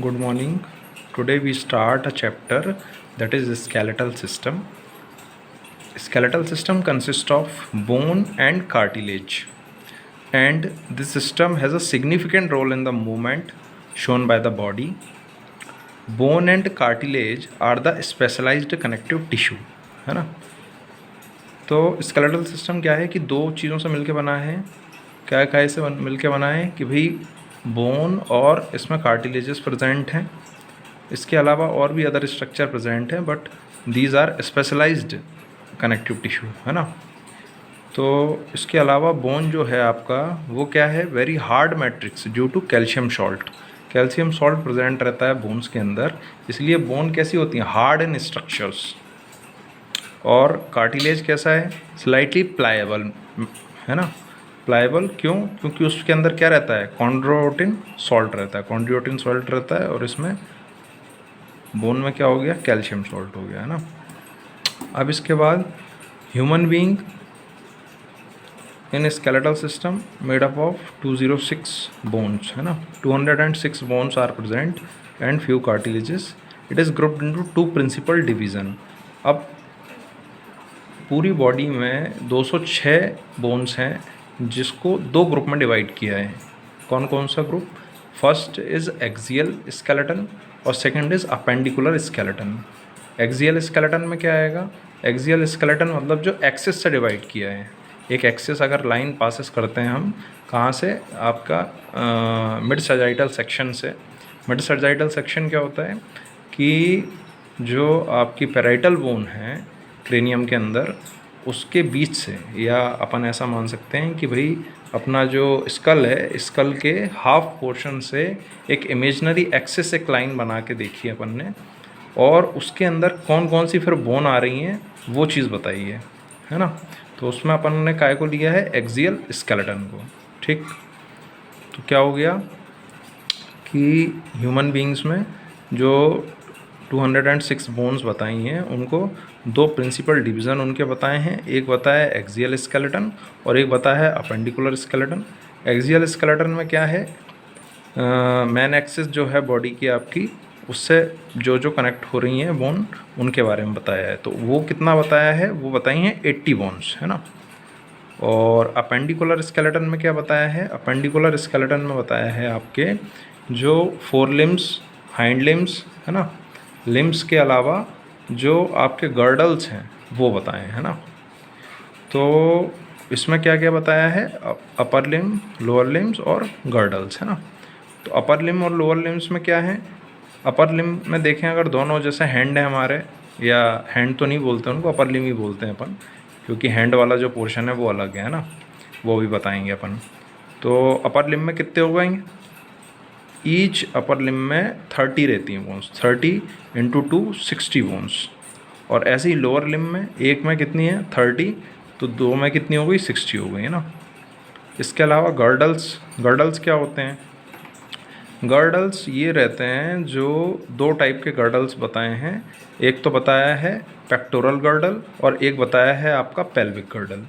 Good morning. Today we start a chapter that is the skeletal system. Skeletal system consists of bone and cartilage, and this system has a significant role in the movement shown by the body. Bone and cartilage are the specialized connective tissue, है ना। तो skeletal system क्या है कि दो चीज़ों से मिलके बना है। क्या क्या से मिलके बना है कि भाई बोन और इसमें कार्टिलेजेस प्रेजेंट हैं। इसके अलावा और भी अदर स्ट्रक्चर प्रेजेंट हैं, but these are specialised connective tissue, है ना। तो इसके अलावा बोन जो है आपका वो क्या है, very hard matrix due to calcium salt. Calcium salt present रहता है बोन्स के अंदर, इसलिए बोन कैसी होती हैं, हार्ड इन स्ट्रक्चर्स। और कार्टिलेज कैसा है, स्लाइटली प्लाएबल, है ना। प्लाएबल क्यों, क्योंकि उसके अंदर क्या रहता है, कॉन्ड्रोटिन सॉल्ट रहता है। कॉन्ड्रोटिन सॉल्ट रहता है और इसमें बोन में क्या हो गया, कैल्शियम सॉल्ट हो गया, है ना। अब इसके बाद human being in skeletal system made up of 206 bones, है ना। 206 bones are present and few cartilages. It is grouped into two principal division. अब पूरी बॉडी में 206 बोन्स हैं, जिसको दो ग्रुप में डिवाइड किया है। कौन कौन सा group, first is axial skeleton और second is appendicular skeleton. Axial skeleton में क्या आएगा, एक्सियल स्केलेटन मतलब जो एक्सिस से डिवाइड किया है। एक एक्सिस अगर लाइन पासिस करते हैं हम, कहाँ से, आपका मिड सजाइटल सेक्शन से। मिड सजाइटल सेक्शन क्या होता है कि जो आपकी पैराइटल बोन है क्रेनियम के अंदर, उसके बीच से, या अपन ऐसा मान सकते हैं कि भाई अपना जो स्कल है, स्कल के हाफ पोर्शन से एक इमेजनरी एक्सिस एक लाइन बना के देखी है अपन ने, और उसके अंदर कौन कौन सी फिर बोन आ रही हैं वो चीज़ बताई है ना। तो उसमें अपन ने काय को लिया है, एक्सियल स्केलेटन को, ठीक। तो क्या हो गया कि ह्यूमन बीइंग्स में जो 206 बोन्स बताई हैं, उनको दो प्रिंसिपल डिवीज़न उनके बताए हैं। एक बताया एक्सियल स्केलेटन और एक बताया है अपेंडिकुलर स्केलेटन। एक्सियल स्केलेटन में क्या है, मेन एक्सिस जो है बॉडी की आपकी, उससे जो जो कनेक्ट हो रही हैं बोन, उनके बारे में बताया है। तो वो कितना बताया है, वो बताई हैं 80 बोन्स, है ना। और अपेंडिकुलर स्केलेटन में क्या बताया है, अपेंडिकुलर स्केलेटन में बताया है आपके जो फोर लिम्स, हाइंड लिम्स, है ना, लिम्स के अलावा जो आपके गर्डल्स हैं वो बताए हैं, है ना। तो इसमें क्या क्या बताया है, अपर लिम, लोअर लिम्स और गर्डल्स, है ना। तो अपर लिम और लोअर लिम्स में क्या है, अपर लिम में देखें अगर दोनों जैसे हैंड है हमारे, या हैंड तो नहीं बोलते उनको, अपर लिम ही बोलते हैं अपन, क्योंकि हैंड वाला जो पोर्शन है वो अलग है ना, वो भी बताएंगे अपन। तो अपर लिम में कितने हो गएंगे, ईच अपर लिम में 30 रहती हैं बोन्स, 30 इंटू 2 60 बोन्स। और ऐसे ही लोअर लिम में एक में कितनी है, 30, तो दो में कितनी हो गई, 60 हो गई, है ना। इसके अलावा गर्डल्स, गर्डल्स क्या होते हैं, गर्डल्स ये रहते हैं, जो दो टाइप के गर्डल्स बताए हैं। एक तो बताया है पेक्टोरल गर्डल और एक बताया है आपका पेल्विक गर्डल।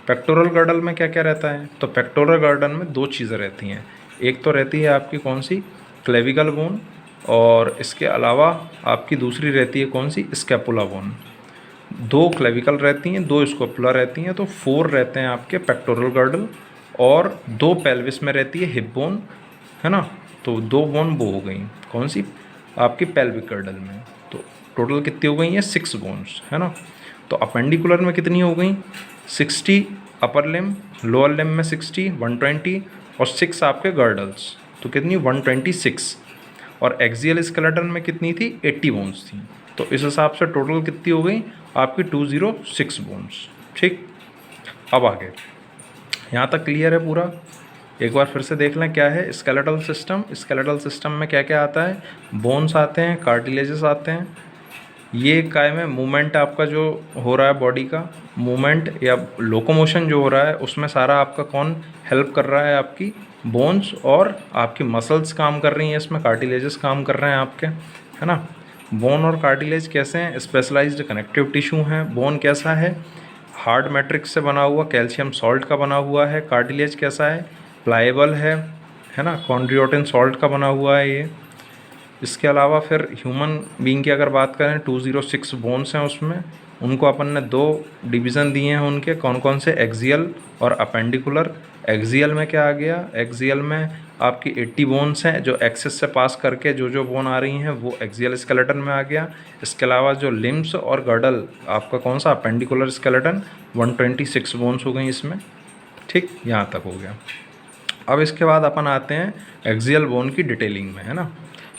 पेक्टोरल गर्डल में क्या क्या रहता है, तो पेक्टोरल गर्डल में दो चीज़ें रहती हैं। एक तो रहती है आपकी कौन सी, क्लेविकल बोन, और इसके अलावा आपकी दूसरी रहती है कौन सी, स्कैपुला बोन। दो क्लेविकल रहती हैं, दो स्कैपुला रहती हैं, तो 4 रहते हैं आपके पेक्टोरल गर्डल, और दो पेल्विस में रहती है हिप बोन, है ना। तो दो बोन वो हो गई कौन सी, आपकी पेल्विक गर्डल में। तो टोटल कितनी हो गई हैं, 6 बोन्स, है ना। तो अपेंडिकुलर में कितनी हो गई, 60 अपर लिम, लोअर लिम में 60, 120, और 6 आपके गर्डल्स, तो कितनी 126। और एक्सियल स्केलेटन में कितनी थी, 80 बोन्स थी। तो इस हिसाब से टोटल कितनी हो गई आपकी, 206 बोन्स, ठीक। अब आगे, यहाँ तक क्लियर है पूरा। एक बार फिर से देख लें क्या है स्केलेटल सिस्टम। स्केलेटल सिस्टम में क्या क्या आता है, बोन्स आते हैं, कार्टिलेजेस आते हैं। ये काय में मूवमेंट आपका जो हो रहा है बॉडी का, मूवमेंट या लोकोमोशन जो हो रहा है, उसमें सारा आपका कौन हेल्प कर रहा है, आपकी बोन्स और आपकी मसल्स काम कर रही हैं, इसमें कार्टिलेजेस काम कर रहे हैं आपके, है ना। बोन और कार्टिलेज कैसे हैं, स्पेशलाइज्ड कनेक्टिव टिश्यू हैं। बोन कैसा है, हार्ड मैट्रिक्स से बना हुआ, कैल्शियम सॉल्ट का बना हुआ है। कार्टिलेज कैसा है, प्लाएबल है ना, कॉन्ड्रियोटिन सॉल्ट का बना हुआ है ये। इसके अलावा फिर ह्यूमन बीइंग की अगर बात करें 206 बोन्स हैं उसमें, उनको अपन ने 2 डिवीज़न दिए हैं उनके, कौन कौन से, एक्सियल और अपेंडिकुलर। एक्सियल में क्या आ गया, एक्सियल में आपकी 80 बोन्स हैं जो एक्सिस से पास करके जो बोन आ रही हैं वो एक्सियल स्केलेटन में आ गया। इसके अलावा जो लिम्स और गर्डल आपका कौन सा, अपेंडिकुलर स्केलेटन, 126 बोन्स हो गई इसमें। ठीक, यहाँ तक हो गया। अब इसके बाद अपन आते हैं एक्सियल बोन की डिटेलिंग में, है ना।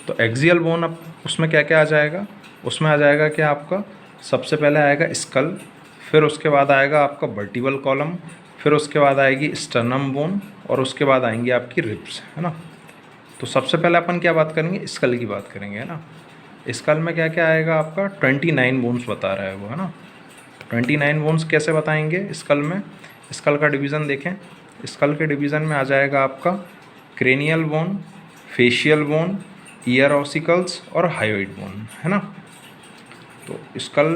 तो एक्सियल बोन अब उसमें क्या क्या आ जाएगा, उसमें आ जाएगा क्या आपका, सबसे पहले आएगा स्कल, फिर उसके बाद आएगा आपका वर्टिबल कॉलम, फिर उसके बाद आएगी स्टर्नम बोन, और उसके बाद आएंगी आपकी रिब्स, है ना। तो सबसे पहले अपन क्या बात करेंगे, स्कल की बात करेंगे, है ना। स्कल में क्या क्या आएगा आपका, 29 बोन्स बता रहा है वो, है ना। 29 बोन्स कैसे बताएंगे स्कल में, स्कल का डिवीज़न देखें। स्कल के डिवीज़न में आ जाएगा आपका cranial bone, facial bone, ear ossicles और हायोइड बोन, है ना। तो स्कल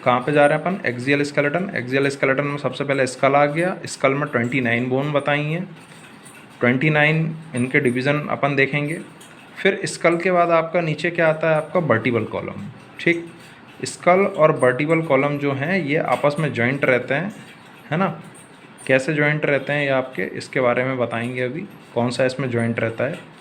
कहाँ पे जा रहे हैं अपन, एक्सियल स्केलेटन। एक्सियल स्केलेटन में सबसे पहले स्कल आ गया, स्कल में 29 बोन बताई हैं, 29 इनके डिवीज़न अपन देखेंगे। फिर स्कल के बाद आपका नीचे क्या आता है, आपका वर्टिबल कॉलम। ठीक, स्कल और वर्टिबल कॉलम जो हैं ये आपस में जॉइंट रहते हैं, है ना। कैसे जॉइंट रहते हैं ये आपके, इसके बारे में बताएंगे अभी, कौन सा इसमें जॉइंट रहता है।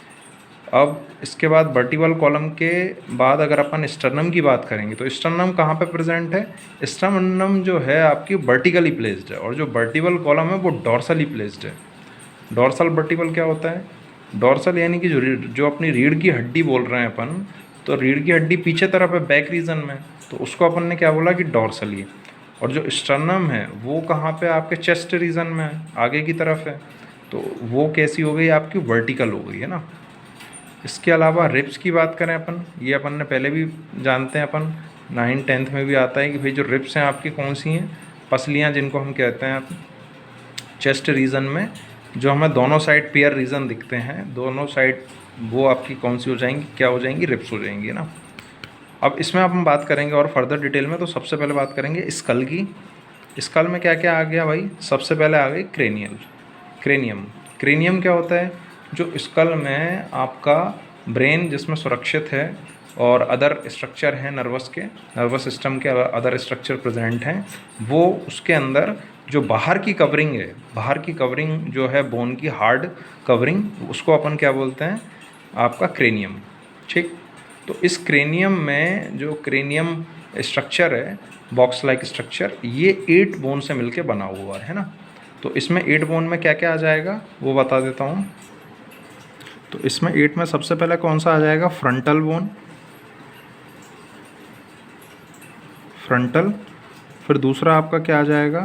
अब इसके बाद वर्टिबल कॉलम के बाद अगर अपन स्टर्नम की बात करेंगे तो स्टर्नम कहाँ पे प्रेजेंट है, स्टर्नम जो है आपकी वर्टिकली प्लेस्ड है, और जो वर्टिबल कॉलम है वो डॉर्सली प्लेस्ड है। डॉर्सल वर्टिबल क्या होता है, डॉर्सल यानी कि जो अपनी रीढ़ की हड्डी बोल रहे हैं अपन, तो रीढ़ की हड्डी पीछे तरफ है बैक रीजन में, तो उसको अपन ने क्या बोला कि डॉर्सली। और जो स्टर्नम है वो कहाँ पे, आपके चेस्ट रीजन में है, आगे की तरफ है, तो वो कैसी हो गई आपकी, वर्टिकल हो गई, है ना। इसके अलावा रिब्स की बात करें अपन, ये अपन ने पहले भी जानते हैं अपन, 9th-10th में भी आता है कि भाई जो रिब्स हैं आपकी कौन सी हैं, पसलियाँ जिनको हम कहते हैं चेस्ट रीजन में, जो हमें दोनों साइड पेयर रीजन दिखते हैं, दोनों साइड वो आपकी कौन सी हो जाएंगी, क्या हो जाएंगी, रिब्स हो जाएंगी, ना। अब इसमें अब हम बात करेंगे और फर्दर डिटेल में। तो सबसे पहले बात करेंगे स्कल की। स्कल में क्या क्या आ गया भाई, सबसे पहले आ गई क्रेनियम। क्रेनियम क्या होता है, जो स्कल में आपका ब्रेन जिसमें सुरक्षित है और अदर स्ट्रक्चर हैं नर्वस सिस्टम के अदर स्ट्रक्चर प्रेजेंट हैं, वो उसके अंदर जो बाहर की कवरिंग जो है बोन की हार्ड कवरिंग, उसको अपन क्या बोलते हैं, आपका क्रेनियम। ठीक, तो इस क्रेनियम में जो क्रेनियम स्ट्रक्चर है, बॉक्स लाइक स्ट्रक्चर, ये 8 बोन से मिलके बना हुआ है ना। तो इसमें 8 बोन में क्या क्या आ जाएगा वो बता देता हूँ। तो इसमें 8 में सबसे पहले कौन सा आ जाएगा, फ्रंटल बोन, फिर दूसरा आपका क्या आ जाएगा,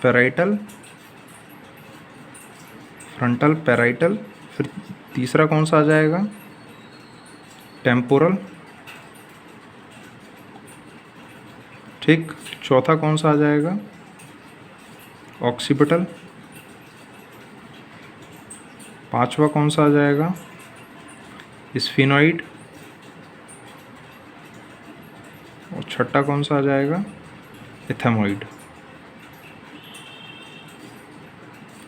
पैराइटल, फ्रंटल पैराइटल, फिर तीसरा कौन सा आ जाएगा, टेम्पोरल। ठीक, चौथा कौन सा आ जाएगा, ऑक्सीपिटल। पांचवा कौन सा आ जाएगा, स्फिनॉइड। और छठा कौन सा आ जाएगा, इथेमॉइड।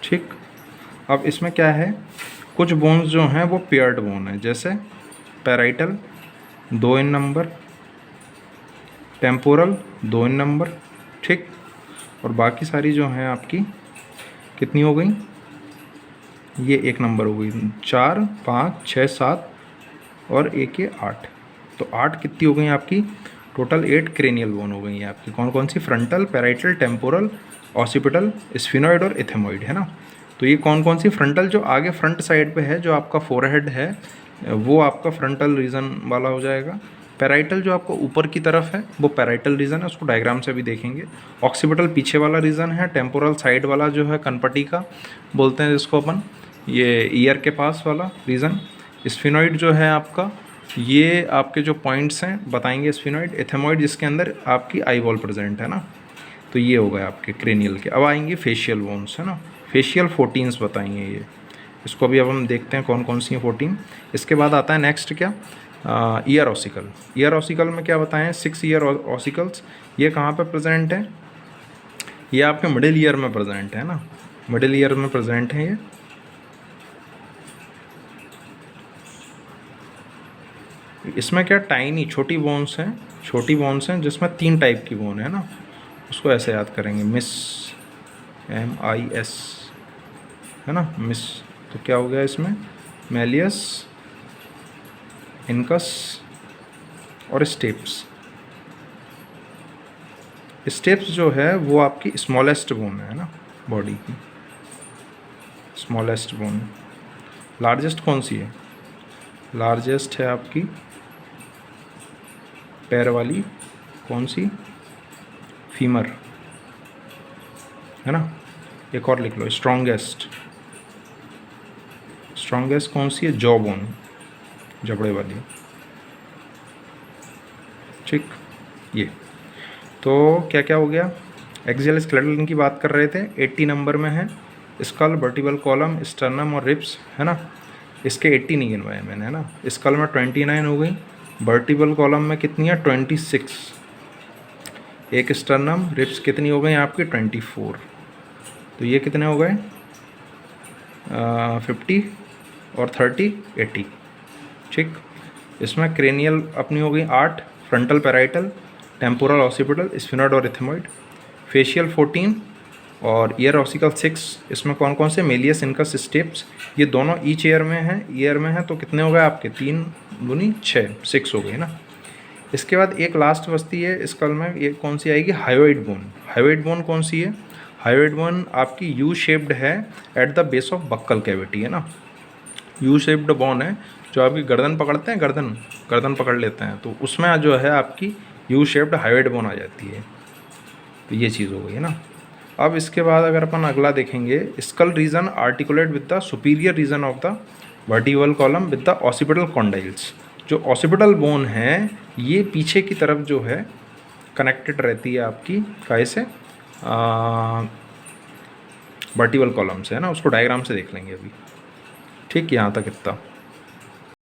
ठीक, अब इसमें क्या है, कुछ बोन्स जो हैं वो पेयर्ड बोन है, जैसे पैराइटल 2 इन नंबर, टेम्पोरल 2 इन नंबर। ठीक, और बाकी सारी जो हैं आपकी कितनी हो गई, ये 1 नंबर हो गई, 4, 5, 6, 7 और 1 ये 8। तो 8 कितनी हो गई आपकी, टोटल 8 क्रेनियल बोन हो गई हैं आपकी। कौन कौन सी, frontal, parietal, temporal, occipital, sphenoid और इथेमॉइड, है ना। तो ये कौन कौन सी, फ्रंटल जो आगे फ्रंट साइड पे है, जो आपका फोरहेड है, वो आपका फ्रंटल रीजन वाला हो जाएगा। पैराइटल जो आपको ऊपर की तरफ है वो पैराइटल रीजन है, उसको डायग्राम से भी देखेंगे। ऑक्सीपिटल पीछे वाला रीजन है, टेम्पोरल साइड वाला जो है कनपटी का बोलते हैं जिसको अपन, ये ईयर के पास वाला रीजन। स्फिनॉइड जो है आपका, ये आपके जो पॉइंट्स हैं बताएंगे स्फिनॉइड। इथेमॉइड जिसके अंदर आपकी आई बॉल प्रेजेंट है ना। तो ये हो गए आपके क्रेनियल के। अब आएंगे फेशियल बोन्स, है ना। फेशियल 14 बताएंगे ये, इसको अभी अब हम देखते हैं कौन कौन सी हैं 14। इसके बाद आता है नेक्स्ट क्या, ईयर ऑसिकल। ईयर ऑसिकल में क्या बताएं, 6 ईयर ऑसिकल्स। ये कहाँ पे प्रेजेंट है, ये आपके मिडिल ईयर में प्रेजेंट है ना, मिडिल ईयर में प्रेजेंट है ये। इसमें क्या टाइनी छोटी बोन्स हैं जिसमें 3 टाइप की बोन है ना, उसको ऐसे याद करेंगे, मिस, MIS, है ना, मिस। तो क्या हो गया इसमें, मैलियस, इनकस और स्टेप्स। स्टेप्स जो है वो आपकी स्मॉलेस्ट बोन है ना, बॉडी की स्मॉलेस्ट बोन। लार्जेस्ट कौन सी है, लार्जेस्ट है आपकी पैर वाली, कौन सी, फीमर, है ना। एक और लिख लो, स्ट्रॉन्गेस्ट कौन सी है, जॉ बोन, जबड़े वाली, ठीक। ये तो क्या क्या हो गया, एक्सियल स्केलेटन की बात कर रहे थे, 80 नंबर में है, स्कल, वर्टिबल कॉलम, स्टर्नम और रिब्स, है ना। इसके 80 नहीं गिनवाए मैंने, है ना। स्कल में 29 हो गई, वर्टिबल कॉलम में कितनी है 26, एक स्टर्नम, रिब्स कितनी हो गई आपकी 24, तो ये कितने हो गए 50 और 30 80, ठीक। इसमें क्रेनियल अपनी हो गई 8, frontal parietal, temporal occipital, sphenoid और इथेमॉइड, फेशियल 14 और ईयर ऑसिकल 6। इसमें कौन कौन से, मेलियस, इनकस, स्टेप्स, ये दोनों ईच ईयर में है, तो कितने हो गए आपके 3 दूनी 6 हो गए ना। इसके बाद एक लास्ट बस्ती है स्कल में, ये कौन सी आएगी, हायोइड बोन। हायोइड बोन कौन सी है, हायोइड बोन आपकी यू शेप्ड है at the base of buccal cavity, है ना। यू शेप्ड बोन है, जो आपकी गर्दन पकड़ते हैं, गर्दन पकड़ लेते हैं, तो उसमें जो है आपकी यू शेप्ड हायोइड बोन आ जाती है। तो ये चीज़ हो गई है ना। अब इसके बाद अगर अपन अगला देखेंगे, skull region articulate with the superior region of the vertebral column with the occipital condyles. जो ऑसिपिटल बोन है ये पीछे की तरफ जो है कनेक्टेड रहती है आपकी काय से, वर्टिबल कॉलम से, है ना। उसको डायग्राम से देख लेंगे अभी, ठीक। यहाँ तक इतना।